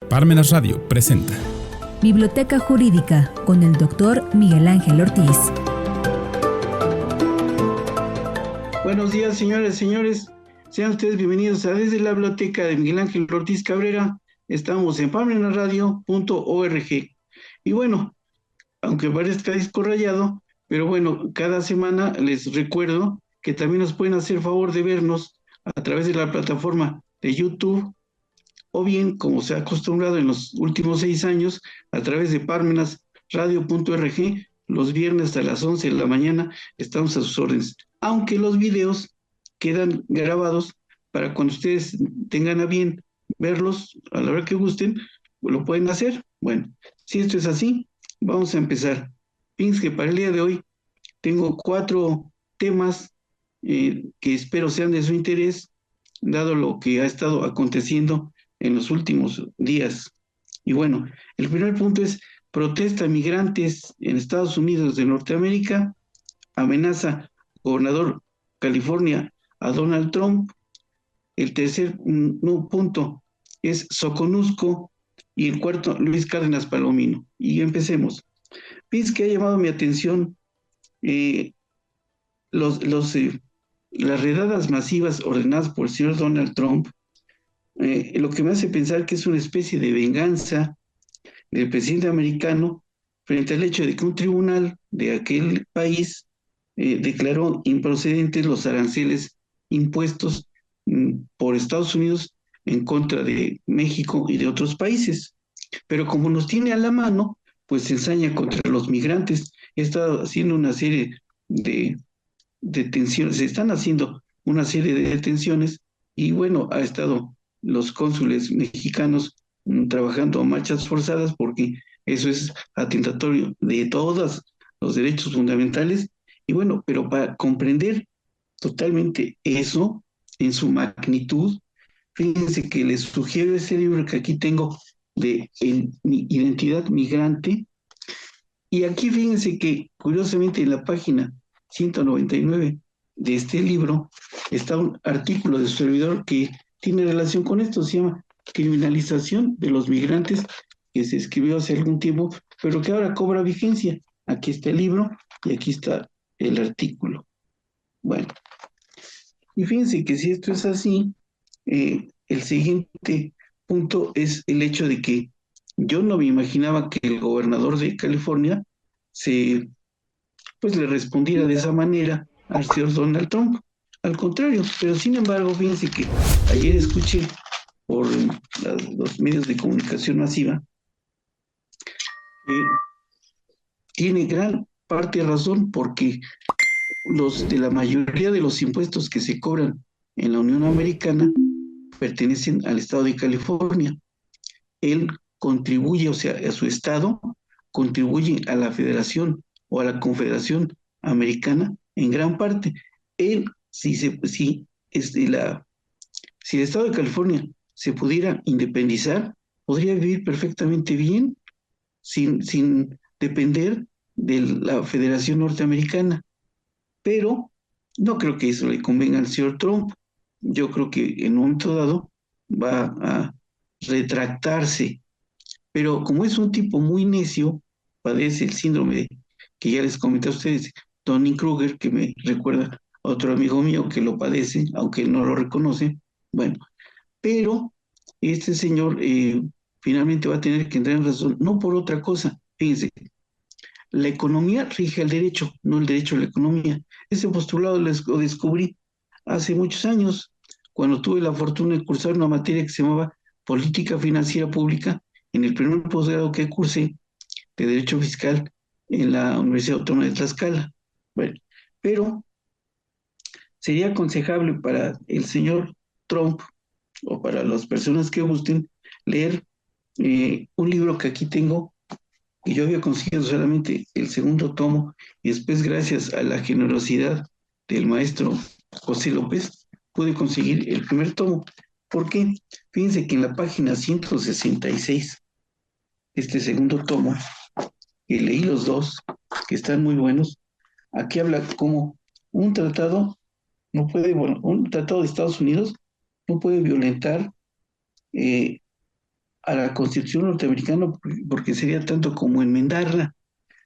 Parmenas Radio presenta Biblioteca Jurídica con el Dr. Miguel Ángel Ortiz. Buenos días, señoras y señores. Sean ustedes bienvenidos a Desde la Biblioteca de Miguel Ángel Ortiz Cabrera. Estamos en parmenasradio.org. Y bueno, aunque parezca disco rayado, pero bueno, cada semana les recuerdo que también nos pueden hacer favor de vernos a través de la plataforma de YouTube, o bien, como se ha acostumbrado en los últimos 6 años, a través de parmenasradio.org. Los viernes a las 11 de la mañana estamos a sus órdenes. Aunque los videos quedan grabados para cuando ustedes tengan a bien verlos a la hora que gusten, lo pueden hacer. Bueno, si esto es así, vamos a empezar. Fíjense que para el día de hoy tengo 4 temas que espero sean de su interés, dado lo que ha estado aconteciendo en los últimos días. Y bueno, el primer punto es: protesta migrantes en Estados Unidos de Norteamérica, amenaza gobernador California a Donald Trump. El tercer punto es Soconusco, y el cuarto, Luis Cárdenas Palomino. Y empecemos. Fíjense que ha llamado mi atención las redadas masivas ordenadas por el señor Donald Trump, lo que me hace pensar que es una especie de venganza del presidente americano frente al hecho de que un tribunal de aquel país declaró improcedentes los aranceles impuestos por Estados Unidos en contra de México y de otros países. Pero como nos tiene a la mano, pues se ensaña contra los migrantes. He estado haciendo una serie de detenciones, se están haciendo una serie de detenciones, y bueno, ha estado los cónsules mexicanos trabajando a marchas forzadas, porque eso es atentatorio de todos los derechos fundamentales. Y bueno, pero para comprender totalmente eso en su magnitud, fíjense que les sugiero ese libro que aquí tengo de Identidad Migrante. Y aquí fíjense que curiosamente en la página 199 de este libro está un artículo de su servidor que tiene relación con esto. Se llama Criminalización de los Migrantes, que se escribió hace algún tiempo, pero que ahora cobra vigencia. Aquí está el libro y aquí está el artículo. Bueno, y fíjense que si esto es así, el siguiente punto es el hecho de que yo no me imaginaba que el gobernador de California pues le respondiera de esa manera al señor Donald Trump. Al contrario, pero sin embargo, fíjense que ayer escuché por los medios de comunicación masiva que tiene gran parte de razón, porque de la mayoría de los impuestos que se cobran en la Unión Americana pertenecen al estado de California. Él contribuye, o sea, a su estado contribuye a la federación o a la confederación americana en gran parte. Él, si el estado de California se pudiera independizar, podría vivir perfectamente bien sin depender de la Federación Norteamericana. Pero no creo que eso le convenga al señor Trump. Yo creo que en un momento dado va a retractarse. Pero como es un tipo muy necio, padece el síndrome que ya les comenté a ustedes, Dunning-Kruger, que me recuerda a otro amigo mío que lo padece, aunque él no lo reconoce. Bueno, pero este señor finalmente va a tener que entrar en razón, no por otra cosa. Fíjense, la economía rige el derecho, no el derecho a la economía. Ese postulado lo descubrí hace muchos años, cuando tuve la fortuna de cursar una materia que se llamaba Política Financiera Pública, en el primer posgrado que cursé de Derecho Fiscal en la Universidad Autónoma de Tlaxcala. Bueno, pero sería aconsejable para el señor Trump, o para las personas que gusten, leer un libro que aquí tengo, que yo había conseguido solamente el segundo tomo, y después, gracias a la generosidad del maestro José López, pude conseguir el primer tomo. ¿Por qué? Fíjense que en la página 166, este segundo tomo, que leí los dos, que están muy buenos, aquí habla como un tratado un tratado de Estados Unidos no puede violentar a la Constitución norteamericana porque sería tanto como enmendarla.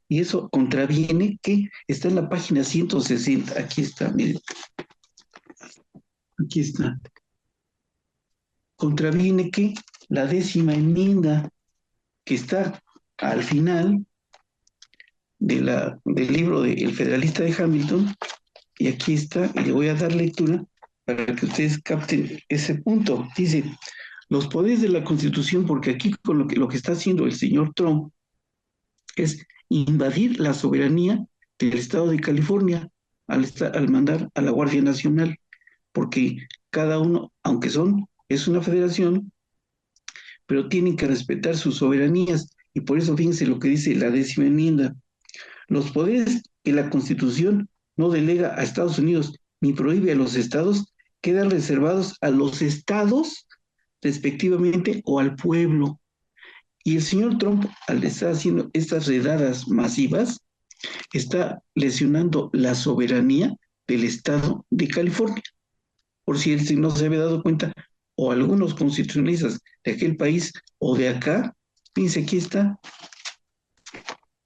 Y eso contraviene que está en la página 160. Aquí está, miren, aquí está. Contraviene que la 10ª enmienda que está al final del libro de El Federalista de Hamilton, y aquí está, y le voy a dar lectura para que ustedes capten ese punto. Dice, los poderes de la Constitución, porque aquí con lo que está haciendo el señor Trump es invadir la soberanía del Estado de California al mandar a la Guardia Nacional, porque cada uno, aunque es una federación, pero tienen que respetar sus soberanías, y por eso fíjense lo que dice la 10ª enmienda. Los poderes que la Constitución no delega a Estados Unidos ni prohíbe a los estados quedan reservados a los estados respectivamente o al pueblo. Y el señor Trump, al estar haciendo estas redadas masivas, está lesionando la soberanía del estado de California. Por si él no se había dado cuenta, o algunos constitucionalistas de aquel país o de acá, fíjense, aquí está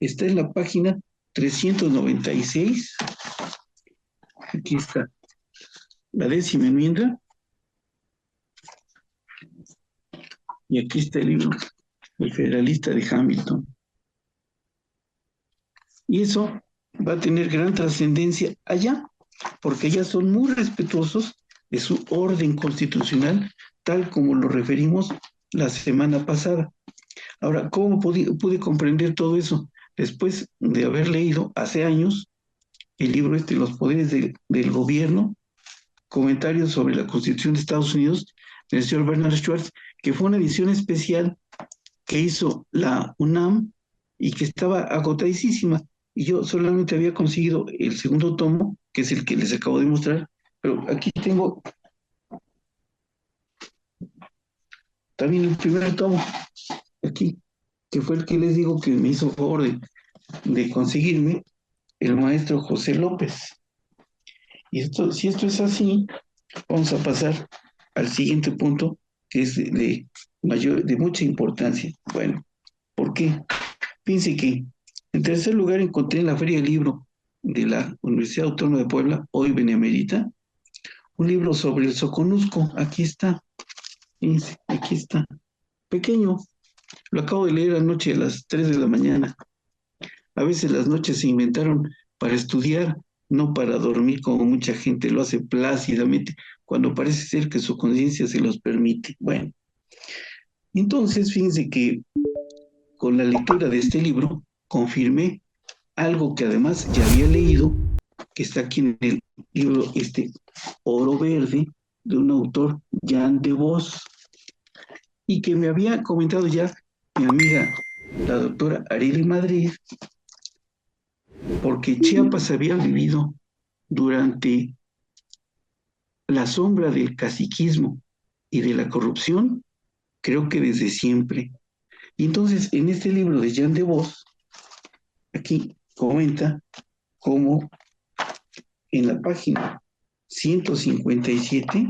en la página 396, aquí está la 10ª enmienda, y aquí está el libro El Federalista de Hamilton. Y eso va a tener gran trascendencia allá, porque allá son muy respetuosos de su orden constitucional, tal como lo referimos la semana pasada. Ahora, ¿cómo pude comprender todo eso? Después de haber leído hace años el libro Los poderes del gobierno, comentarios sobre la Constitución de Estados Unidos, del señor Bernard Schwartz, que fue una edición especial que hizo la UNAM y que estaba agotadísima. Y yo solamente había conseguido el segundo tomo, que es el que les acabo de mostrar, pero aquí tengo también el primer tomo, aquí, que fue el que les digo que me hizo favor de conseguirme el maestro José López. Y si esto es así, vamos a pasar al siguiente punto, que es de mucha importancia. Bueno, ¿por qué? Fíjense que en tercer lugar encontré en la Feria del Libro de la Universidad Autónoma de Puebla, hoy Benemérita, un libro sobre el Soconusco. Aquí está, fíjense, aquí está, pequeño. Lo acabo de leer anoche a las 3 de la mañana. A veces las noches se inventaron para estudiar, no para dormir como mucha gente lo hace plácidamente, cuando parece ser que su conciencia se los permite. Bueno, entonces fíjense que con la lectura de este libro confirmé algo que además ya había leído, que está aquí en el libro Oro Verde, de un autor, Jan de Vos, y que me había comentado ya mi amiga, la doctora Arely Madrid, porque Chiapas había vivido durante la sombra del caciquismo y de la corrupción, creo que desde siempre. Y entonces, en este libro de Jan de Vos, aquí comenta cómo en la página 157,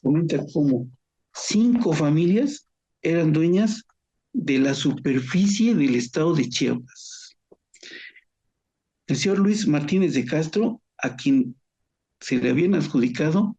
comenta cómo 5 familias eran dueñas de la superficie del estado de Chiapas. El señor Luis Martínez de Castro, a quien se le habían adjudicado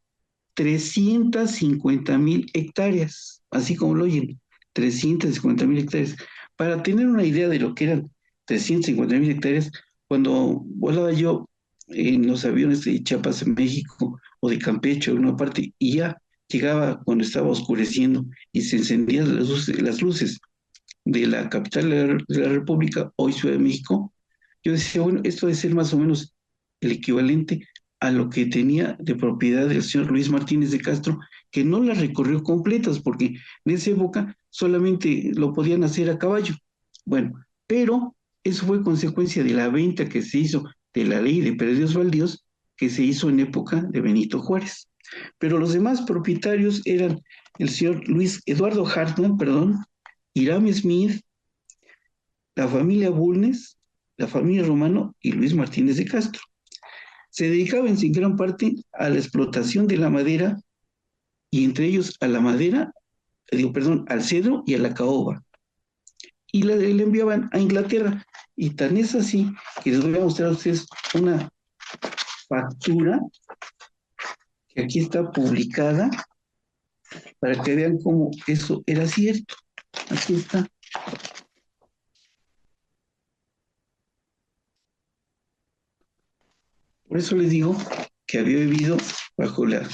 350,000 hectáreas, así como lo oyen, 350,000 hectáreas. Para tener una idea de lo que eran 350,000 hectáreas, cuando volaba yo en los aviones de Chiapas en México o de Campeche o en una parte, y ya llegaba cuando estaba oscureciendo y se encendían las luces de la capital de la República, hoy Ciudad de México, yo decía, bueno, esto debe ser más o menos el equivalente a lo que tenía de propiedad el señor Luis Martínez de Castro, que no las recorrió completas, porque en esa época solamente lo podían hacer a caballo. Bueno, pero eso fue consecuencia de la venta que se hizo de la ley de predios baldíos, que se hizo en época de Benito Juárez. Pero los demás propietarios eran el señor Luis Eduardo Hartman, Hiram Smith, la familia Bulnes, la familia Romano y Luis Martínez de Castro. Se dedicaban en gran parte a la explotación de la madera y entre ellos a la madera, perdón, al cedro y a la caoba. Y le enviaban a Inglaterra. Y tan es así que les voy a mostrar a ustedes una factura que aquí está publicada para que vean cómo eso era cierto. Aquí está. Por eso les digo que había vivido bajo la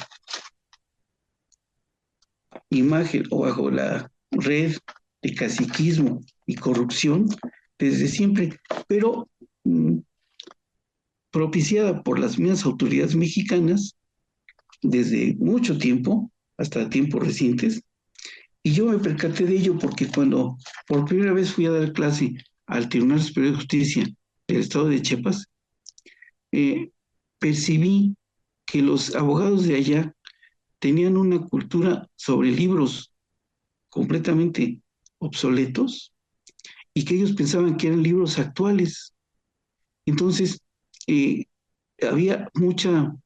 imagen o bajo la red de caciquismo y corrupción desde siempre, pero propiciada por las mismas autoridades mexicanas desde mucho tiempo, hasta tiempos recientes, y yo me percaté de ello porque cuando por primera vez fui a dar clase al Tribunal Superior de Justicia del Estado de Chiapas, eh, percibí que los abogados de allá tenían una cultura sobre libros completamente obsoletos y que ellos pensaban que eran libros actuales. Entonces, eh, había mucho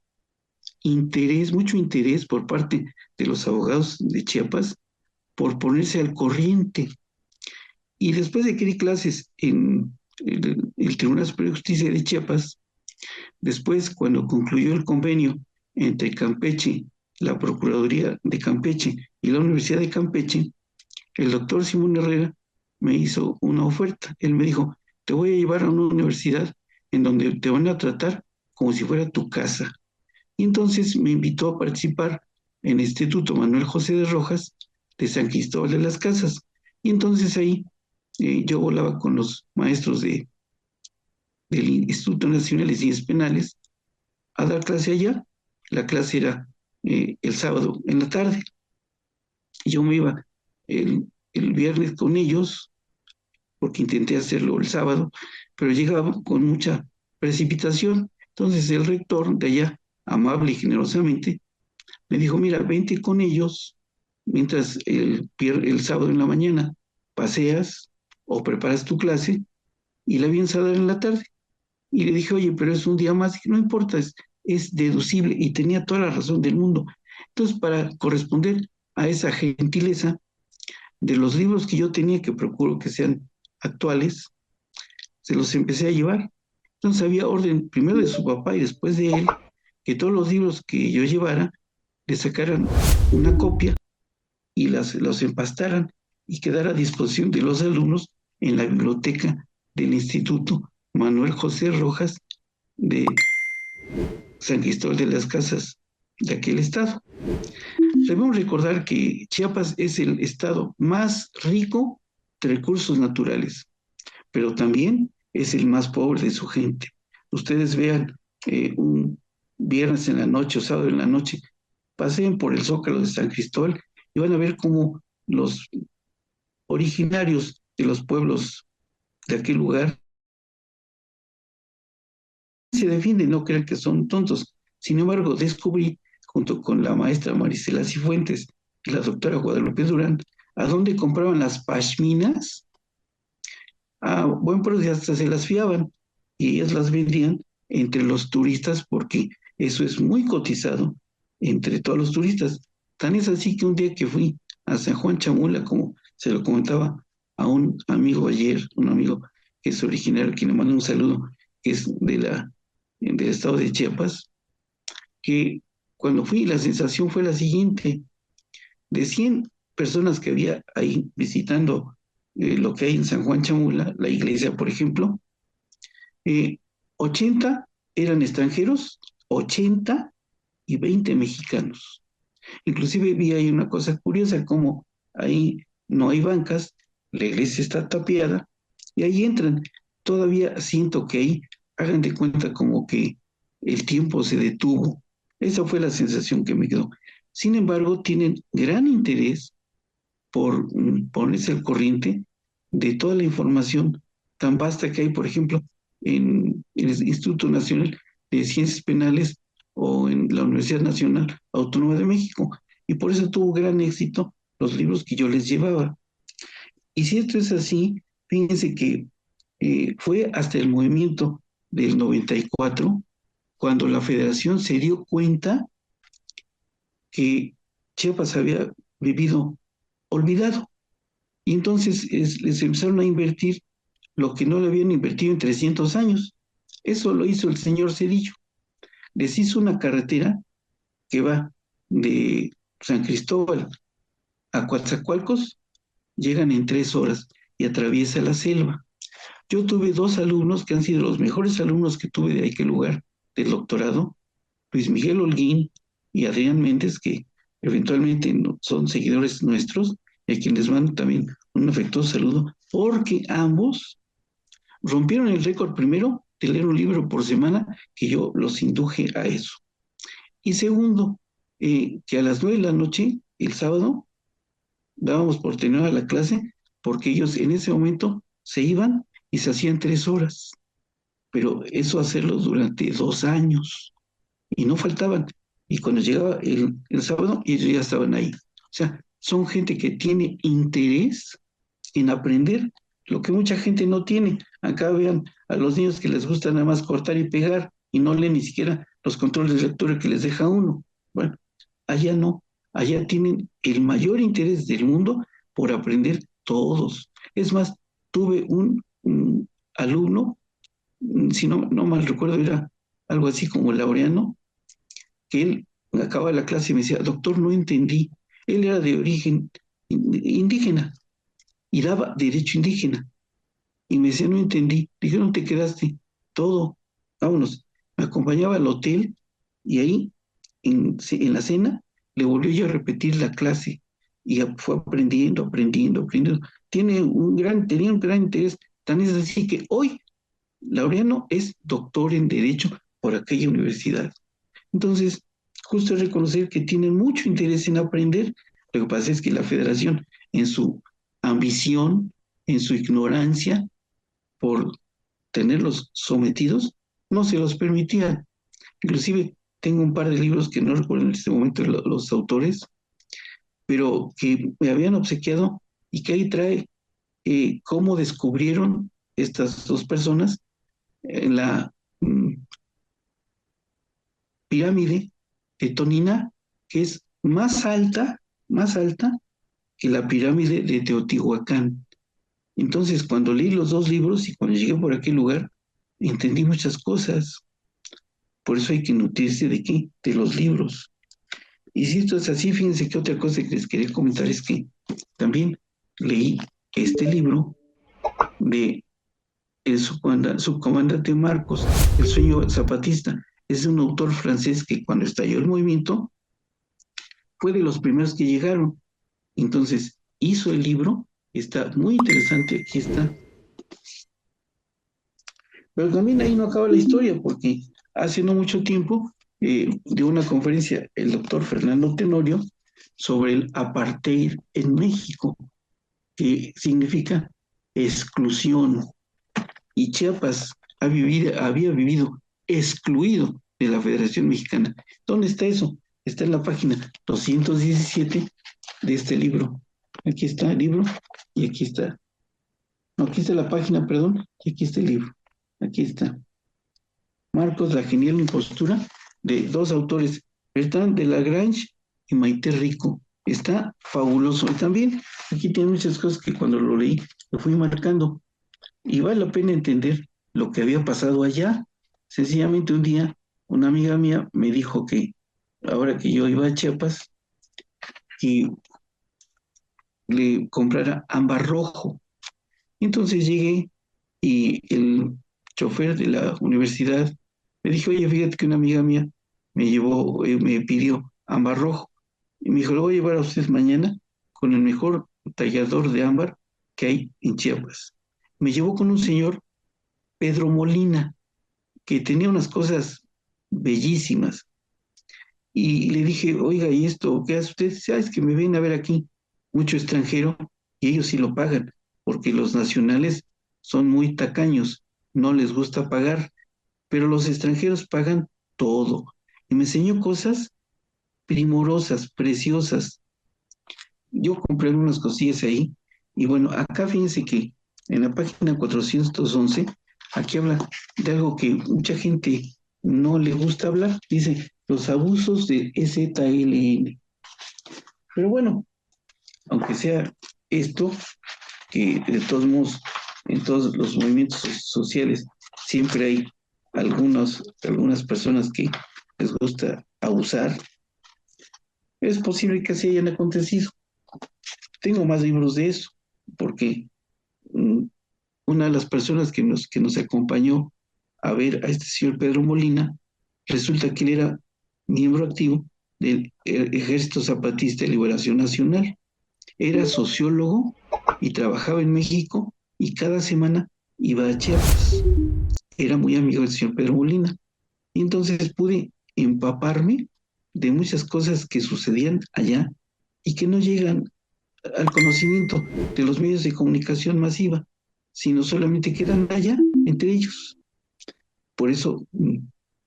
interés por parte de los abogados de Chiapas por ponerse al corriente. Y después de que di clases en el Tribunal Superior de Justicia de Chiapas, después, cuando concluyó el convenio entre Campeche, la Procuraduría de Campeche y la Universidad de Campeche, el doctor Simón Herrera me hizo una oferta. Él me dijo, te voy a llevar a una universidad en donde te van a tratar como si fuera tu casa. Y entonces me invitó a participar en el Instituto Manuel José de Rojas de San Cristóbal de las Casas. Y entonces ahí yo volaba con los maestros del Instituto Nacional de Ciencias Penales a dar clase allá. La clase era el sábado en la tarde. Yo me iba el viernes con ellos, porque intenté hacerlo el sábado, pero llegaba con mucha precipitación. Entonces el rector de allá, amable y generosamente, me dijo, mira, vente con ellos mientras el sábado en la mañana paseas o preparas tu clase y la vienes a dar en la tarde. Y le dije, oye, pero es un día más, y no importa, es deducible, y tenía toda la razón del mundo. Entonces, para corresponder a esa gentileza, de los libros que yo tenía, que procuro que sean actuales, se los empecé a llevar. Entonces había orden primero de su papá y después de él, que todos los libros que yo llevara le sacaran una copia y los empastaran y quedara a disposición de los alumnos en la biblioteca del Instituto Manuel José Rojas de San Cristóbal de las Casas de aquel estado. Debemos recordar que Chiapas es el estado más rico de recursos naturales, pero también es el más pobre de su gente. Ustedes vean un viernes en la noche o sábado en la noche, paseen por el Zócalo de San Cristóbal y van a ver cómo los originarios de los pueblos de aquel lugar se defienden, no crean que son tontos. Sin embargo, descubrí, junto con la maestra Marisela Cifuentes y la doctora Guadalupe Durán, a dónde compraban las pashminas. A buen precio hasta se las fiaban y ellas las vendían entre los turistas porque eso es muy cotizado entre todos los turistas. Tan es así que un día que fui a San Juan Chamula, como se lo comentaba a un amigo ayer, un amigo que es originario, que le mando un saludo, que es del estado de Chiapas, que cuando fui la sensación fue la siguiente: de 100 personas que había ahí visitando lo que hay en San Juan Chamula, la iglesia, por ejemplo, eh, 80 eran extranjeros, 80 y 20 mexicanos. Inclusive vi ahí una cosa curiosa, como ahí no hay bancas, la iglesia está tapiada, y ahí entran. Todavía siento que ahí, hagan de cuenta como que el tiempo se detuvo. Esa fue la sensación que me quedó. Sin embargo, tienen gran interés por ponerse al corriente de toda la información tan vasta que hay, por ejemplo, en el Instituto Nacional de Ciencias Penales o en la Universidad Nacional Autónoma de México. Y por eso tuvo gran éxito los libros que yo les llevaba. Y si esto es así, fíjense que fue hasta el movimiento del 94 cuando la federación se dio cuenta que Chiapas había vivido olvidado. Y entonces les empezaron a invertir lo que no le habían invertido en 300 años. Eso lo hizo el señor Cedillo. Les hizo una carretera que va de San Cristóbal a Coatzacoalcos, llegan en 3 horas y atraviesa la selva. Yo tuve 2 alumnos que han sido los mejores alumnos que tuve de aquel lugar del doctorado, Luis Miguel Holguín y Adrián Méndez, que eventualmente son seguidores nuestros, y a quienes les mando también un afectuoso saludo, porque ambos rompieron el récord primero de leer un libro por semana, que yo los induje a eso. Y segundo, que a las 9 de la noche, el sábado, dábamos por terminada la clase, porque ellos en ese momento se iban y se hacían 3 horas. Pero eso hacerlo durante 2 años. Y no faltaban. Y cuando llegaba el sábado, ellos ya estaban ahí. O sea, son gente que tiene interés en aprender lo que mucha gente no tiene. Acá vean a los niños que les gusta nada más cortar y pegar y no leen ni siquiera los controles de lectura que les deja uno. Bueno, allá no, allá tienen el mayor interés del mundo por aprender todos. Es más, tuve un alumno, si no mal recuerdo, era algo así como Laureano, que él acababa la clase y me decía, doctor, no entendí. Él era de origen indígena y daba derecho indígena. Y me decía, no entendí. Dije, ¿dónde te quedaste? Todo. Vámonos. Me acompañaba al hotel y ahí, en la cena, le volvió yo a repetir la clase. Y fue aprendiendo, aprendiendo, aprendiendo. Tenía un gran interés. Tan es así que hoy Laureano es doctor en Derecho por aquella universidad. Entonces, justo es reconocer que tienen mucho interés en aprender. Lo que pasa es que la federación, en su ambición, en su ignorancia, por tenerlos sometidos, no se los permitía. Inclusive tengo un par de libros que no recuerdo en este momento los autores, pero que me habían obsequiado y que ahí trae cómo descubrieron estas dos personas en la pirámide de Tonina, que es más alta que la pirámide de Teotihuacán. Entonces, cuando leí los dos libros y cuando llegué por aquel lugar, entendí muchas cosas. Por eso hay que nutrirse de qué? De los libros. Y si esto es así, fíjense que otra cosa que les quería comentar es que también leí este libro de el subcomandante Marcos, El sueño zapatista. Es un autor francés que cuando estalló el movimiento fue de los primeros que llegaron. Entonces hizo el libro, está muy interesante, aquí está. Pero también ahí no acaba la historia, porque hace no mucho tiempo dio una conferencia el doctor Fernando Tenorio sobre el apartheid en México, que significa exclusión. Y Chiapas había vivido excluido de la Federación Mexicana. ¿Dónde está eso? Está en la página 217 de este libro. Aquí está el libro y aquí está. No, aquí está la página, perdón, y aquí está el libro. Aquí está. Marcos, la genial impostura, de dos autores, Bertrand de Lagrange y Maite Rico. Está fabuloso. Y también aquí tiene muchas cosas que cuando lo leí lo fui marcando. Y vale la pena entender lo que había pasado allá. Sencillamente un día una amiga mía me dijo que ahora que yo iba a Chiapas, que le comprara ámbar rojo. Entonces llegué y el chofer de la universidad me dijo, oye, fíjate que una amiga mía me pidió ámbar rojo. Y me dijo, lo voy a llevar a usted mañana con el mejor tallador de ámbar que hay en Chiapas. Me llevó con un señor, Pedro Molina, que tenía unas cosas bellísimas. Y le dije, oiga, ¿y esto qué hace usted? ¿Sabes que me ven a ver aquí mucho extranjero y ellos sí lo pagan? Porque los nacionales son muy tacaños, no les gusta pagar, pero los extranjeros pagan todo. Y me enseñó cosas primorosas, preciosas. Yo compré algunas cosillas ahí. Y bueno, acá fíjense que en la página 411, aquí habla de algo que mucha gente no le gusta hablar. Dice, los abusos de ZLN. Pero bueno, aunque sea esto, que de todos modos, en todos los movimientos sociales siempre hay algunas personas que les gusta abusar, es posible que así hayan acontecido. Tengo más libros de eso, porque una de las personas que nos acompañó a ver a este señor Pedro Molina, resulta que él era miembro activo del Ejército Zapatista de Liberación Nacional. Era sociólogo y trabajaba en México y cada semana iba a Chiapas. Era muy amigo del señor Pedro Molina. Y entonces pude empaparme de muchas cosas que sucedían allá y que no llegan al conocimiento de los medios de comunicación masiva, sino solamente quedan allá entre ellos. Por eso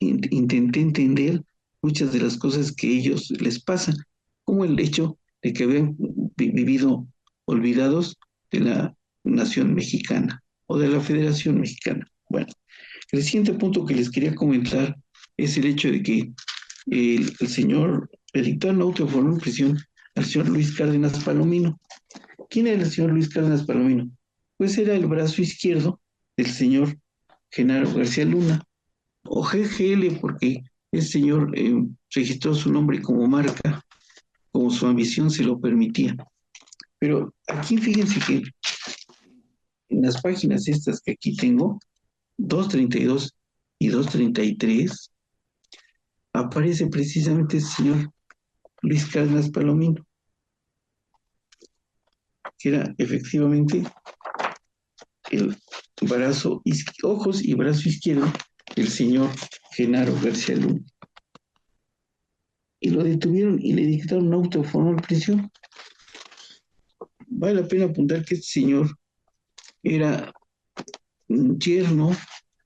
intenté entender muchas de las cosas que a ellos les pasan, como el hecho de que habían vivido olvidados de la nación mexicana o de la Federación Mexicana. Bueno, el siguiente punto que les quería comentar es el hecho de que el señor dictaron auto de formal prisión al señor Luis Cárdenas Palomino. ¿Quién era el señor Luis Cárdenas Palomino? Pues era el brazo izquierdo del señor Genaro García Luna, o GGL, porque el señor registró su nombre como marca, como su ambición se lo permitía. Pero aquí fíjense que en las páginas estas que aquí tengo, 232 y 233, aparece precisamente el señor Luis Cárdenas Palomino, que era efectivamente el ojos y brazo izquierdo del señor Genaro García Luna. Y lo detuvieron y le dictaron un auto de formal prisión. Vale la pena apuntar que este señor era un yerno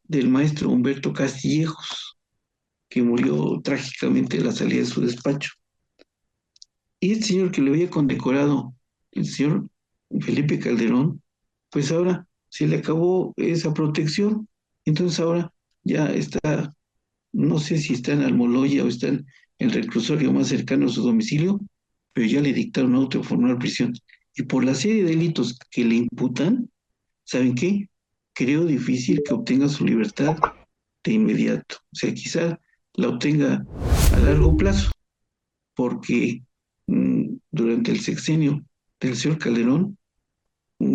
del maestro Humberto Castillejos, que murió trágicamente a la salida de su despacho. Y este señor que le había condecorado el señor Felipe Calderón, pues ahora se le acabó esa protección. Entonces ahora ya está, no sé si está en Almoloya o está en el reclusorio más cercano a su domicilio, pero ya le dictaron auto de formal prisión. Y por la serie de delitos que le imputan, ¿saben qué? Creo difícil que obtenga su libertad de inmediato. O sea, quizá la obtenga a largo plazo, porque durante el sexenio del señor Calderón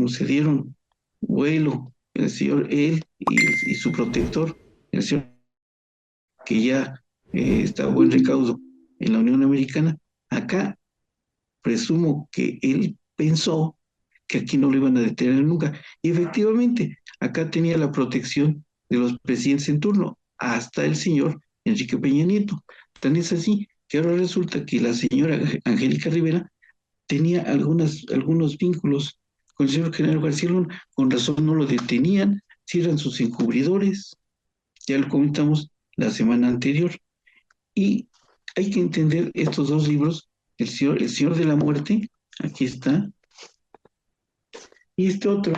se dieron vuelo el señor, él y su protector, el señor que ya está a buen recaudo en la Unión Americana. Acá presumo que él pensó que aquí no lo iban a detener nunca. Y efectivamente, acá tenía la protección de los presidentes en turno, hasta el señor Enrique Peña Nieto. Tan es así que ahora resulta que la señora Angélica Rivera tenía algunos vínculos con el señor Genaro García Luna. Con razón no lo detenían, si eran sus encubridores. Ya lo comentamos la semana anterior. Y hay que entender estos dos libros, el Señor de la Muerte, aquí está, y este otro,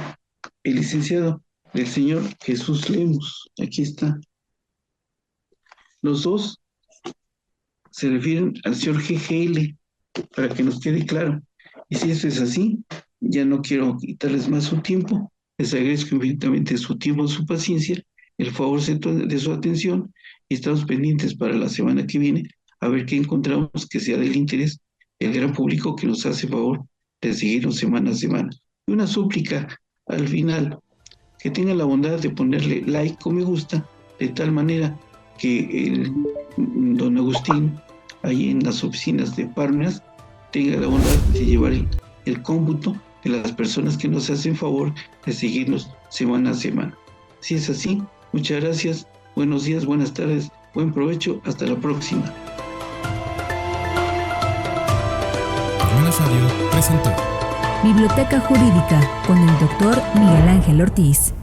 el licenciado del señor Jesús Lemus, aquí está. Los dos se refieren al señor GGL, para que nos quede claro. Y si eso es así, ya no quiero quitarles más su tiempo, les agradezco infinitamente su tiempo, su paciencia, el favor de su atención, y estamos pendientes para la semana que viene a ver qué encontramos que sea del interés del gran público que nos hace favor de seguirnos semana a semana. Y una súplica al final, que tengan la bondad de ponerle like o me gusta, de tal manera que don Agustín, ahí en las oficinas de Parmenas, tenga la bondad de llevar el cómputo de las personas que nos hacen favor de seguirnos semana a semana. Si es así, muchas gracias, buenos días, buenas tardes, buen provecho, hasta la próxima. Parmenas Radio presentó Biblioteca Jurídica con el Dr. Miguel Ángel Ortiz.